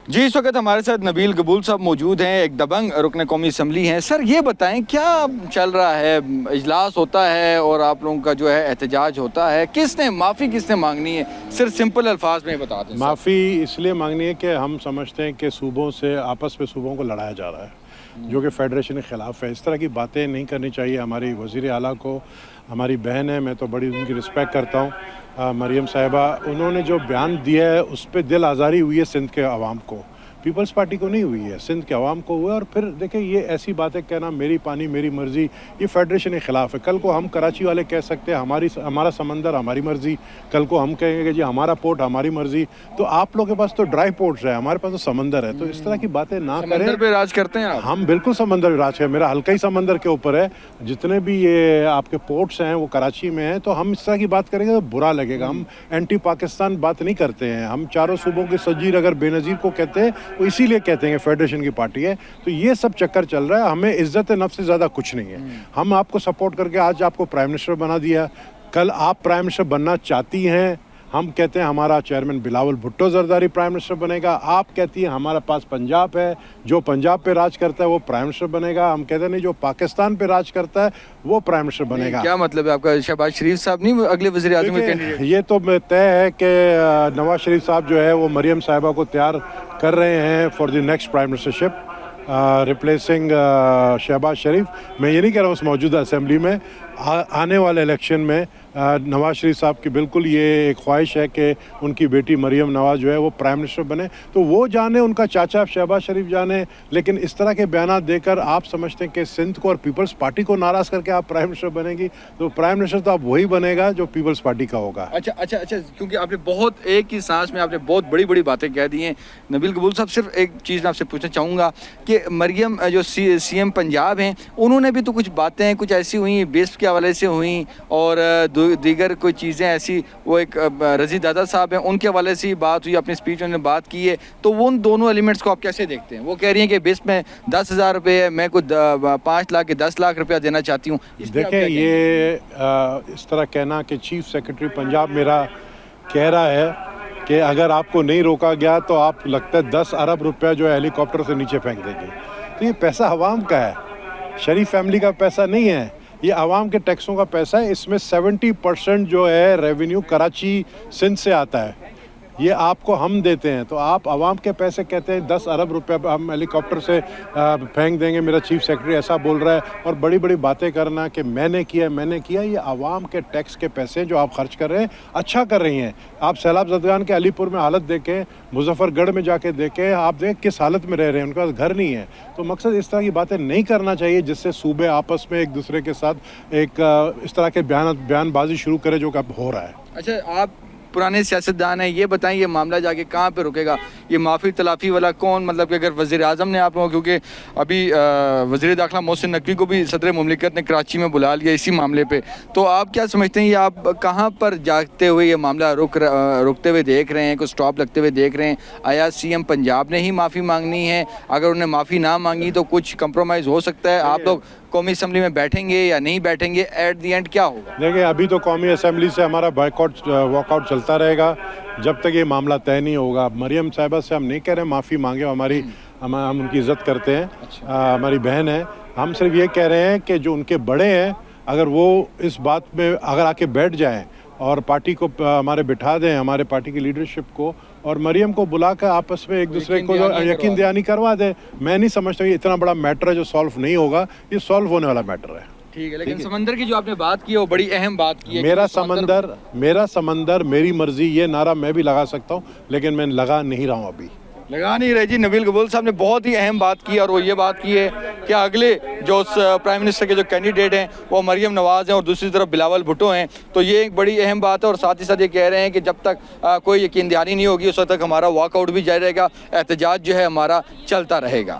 जी, इस वक्त हमारे साथ नबील कबूल साहब मौजूद हैं, एक दबंग रुकन कौमी असम्बली हैं। सर ये बताएं क्या चल रहा है, इजलास होता है और आप लोगों का जो है एहतजाज होता है, किसने मांगनी है? सिर्फ सिंपल अल्फाज में बता दें। माफ़ी इसलिए मांगनी है कि हम समझते हैं कि सूबों से आपस में सूबों को लड़ाया जा रहा है, जो कि फेडरेशन के ख़िलाफ़ है। इस तरह की बातें नहीं करनी चाहिए। हमारी वज़ीर आला को, हमारी बहन है, मैं तो बड़ी उनकी रिस्पेक्ट करता हूँ, मरियम साहिबा, उन्होंने जो बयान दिया है उस पर दिल आज़ारी हुई है सिंध के अवाम को, पीपल्स पार्टी को नहीं हुई है, सिंध के अवाम को हुआ। और फिर देखिए ये ऐसी बातें कहना, मेरी पानी मेरी मर्ज़ी, ये फेडरेशन के ख़िलाफ़ है। कल को हम कराची वाले कह सकते हैं हमारा समंदर हमारी मर्ज़ी, कल को हम कहेंगे कि जी हमारा पोर्ट हमारी मर्ज़ी। तो आप लोगों के पास तो ड्राई पोर्ट्स है, हमारे पास तो समंदर है। तो इस तरह की बातें ना करें। समंदर पे राज करते हैं आप? हम बिल्कुल समंदर राज है, मेरा हल्का ही समंदर के ऊपर है। जितने भी ये आपके पोर्ट्स हैं वो कराची में हैं। तो हम इस तरह की बात करेंगे तो बुरा लगेगा। हम एंटी पाकिस्तान बात नहीं करते हैं। हम चारों सूबों के सजीर अगर बेनज़ीर को कहते हैं वो इसीलिए कहते हैं फेडरेशन की पार्टी है। तो ये सब चक्कर चल रहा है। हमें इज्जत नफ्स से ज़्यादा कुछ नहीं है। हम आपको सपोर्ट करके आज आपको प्राइम मिनिस्टर बना दिया, कल आप प्राइम मिनिस्टर बनना चाहती हैं। हम कहते हैं हमारा chairman Bilawal Bhutto Zardari prime minister बनेगा। आप कहती हैं हमारे पास पंजाब है, जो पंजाब पे राज करता है वो प्राइम मिनिस्टर बनेगा। हम कहते नहीं, जो पाकिस्तान पे राज करता है वो प्राइम मिनिस्टर बनेगा। क्या मतलब है आपका? शहबाज शरीफ साहब नहीं अगले वज़ीर आज़म के कैंडिडेट? ये तो तय है कि नवाज शरीफ साहब जो है वो मरियम साहिबा को तैयार कर रहे हैं for the next prime ministership, replacing Shahbaz Sharif. मैं ये नहीं कह रहा हूँ उस मौजूदा असम्बली में, आने वाले इलेक्शन में नवाज शरीफ साहब की बिल्कुल ये एक ख्वाहिश है कि उनकी बेटी मरियम नवाज जो है वो प्राइम मिनिस्टर बने। तो वो जाने, उनका चाचा शहबाज शरीफ जाने, लेकिन इस तरह के बयान देकर आप समझते हैं कि सिंध को और पीपल्स पार्टी को नाराज़ करके आप प्राइम मिनिस्टर बनेगी। तो प्राइम मिनिस्टर तो आप वही बनेगा जो पीपल्स पार्टी का होगा। अच्छा, क्योंकि आपने बहुत एक ही सांस में आपने बहुत बड़ी बड़ी बातें कह दी हैं। नबील कबूल साहब, सिर्फ एक चीज़ मैं आपसे पूछना चाहूँगा कि मरियम जो सीएम पंजाब हैं, उन्होंने भी तो कुछ बातें कुछ ऐसी हुई बेस के हवाले से हुई, और दीगर कोई चीज़ें ऐसी, वो एक रज़ी दादा साहब हैं, उनके हवाले से बात हुई, अपनी स्पीच में उन्होंने बात की है। तो वो उन दोनों एलिमेंट्स को आप कैसे देखते हैं? वो कह रही हैं कि बेस में 10,000 रुपये है, मैं कुछ 5 लाख के 10 लाख रुपया देना चाहती हूँ। देखें ये इस तरह कहना कि चीफ सेक्रेटरी पंजाब मेरा कह रहा है कि अगर आपको नहीं रोका गया तो आप लगता है 10 अरब रुपया जो है हेलीकॉप्टर से नीचे फेंक देंगे। तो ये पैसा अवाम का है, शरीफ फैमिली का पैसा नहीं है, ये आवाम के टैक्सों का पैसा है। इसमें 70% जो है रेवेन्यू कराची सिंध से आता है, ये आपको हम देते हैं। तो आप आवाम के पैसे कहते हैं 10 अरब रुपया हम हेलीकॉप्टर से फेंक देंगे। मेरा चीफ सेक्रेटरी ऐसा बोल रहा है, और बड़ी बड़ी बातें करना कि मैंने किया। ये आवाम के टैक्स के पैसे जो आप खर्च कर रहे हैं, अच्छा कर रही हैं। आप सैलाब ज़दगान के अलीपुर में हालत देखें, मुजफ्फरगढ़ में जाके देखें, आप देखें किस हालत में रह रहे हैं, उनके पास घर नहीं है। तो मकसद इस तरह की बातें नहीं करना चाहिए जिससे सूबे आपस में एक दूसरे के साथ एक इस तरह के बयानबाजी शुरू करें जो कि अब हो रहा है। अच्छा, आप पुराने सियासतदान हैं, ये बताएं ये मामला जाके कहाँ पे रुकेगा? ये माफ़ी तलाफ़ी वाला कौन, मतलब कि अगर वज़ीर आज़म ने आप लोगों, क्योंकि अभी वज़ीर दाखिला मोहसिन नकवी को भी सदर मुमलिकत ने कराची में बुला लिया इसी मामले पे, तो आप क्या समझते हैं ये आप कहाँ पर जागते हुए ये मामला रुकते हुए देख रहे हैं, कुछ स्टॉप लगते हुए देख रहे हैं? आया सीएम पंजाब ने ही माफ़ी मांगनी है? अगर उन्हें माफ़ी ना मांगी तो कुछ कंप्रोमाइज़ हो सकता है? आप लोग कौमी असम्बली में बैठेंगे या नहीं बैठेंगे? एट दी एंड क्या होगा? देखिए अभी तो कौमी असम्बली से हमारा बॉयकॉट वॉकआउट चलता रहेगा जब तक ये मामला तय नहीं होगा। मरियम साहिबा से हम नहीं कह रहे माफ़ी मांगे, हम उनकी इज़्ज़त करते हैं। अच्छा। हमारी बहन है। हम सिर्फ ये कह रहे हैं कि जो उनके बड़े हैं, अगर वो इस बात में अगर आके बैठ जाएं और पार्टी को हमारे बिठा दें, हमारे पार्टी की लीडरशिप को, और मरियम को बुलाकर आपस में एक दूसरे को यकीन दहानी करवा दें। मैं नहीं समझता कि इतना बड़ा मैटर है जो सॉल्व नहीं होगा। ये सॉल्व होने वाला मैटर है। ठीक है, लेकिन समंदर की जो आपने बात की है वो बड़ी अहम बात की है। मेरा समंदर मेरी मर्जी, ये नारा मैं भी लगा सकता हूँ, लेकिन मैं लगा नहीं रहा हूँ अभी। लगा नहीं रहे जी। नबील कबूल साहब ने बहुत ही अहम बात की, और वो ये बात की है कि अगले जो प्राइम मिनिस्टर के जो कैंडिडेट हैं वो मरियम नवाज़ हैं और दूसरी तरफ बिलावल भुट्टो हैं। तो ये एक बड़ी अहम बात है, और साथ ही साथ ये कह रहे हैं कि जब तक कोई यकीन दहानी नहीं होगी उस वक्त तक हमारा वॉकआउट भी जारी रहेगा, एहतजाज जो है हमारा चलता रहेगा।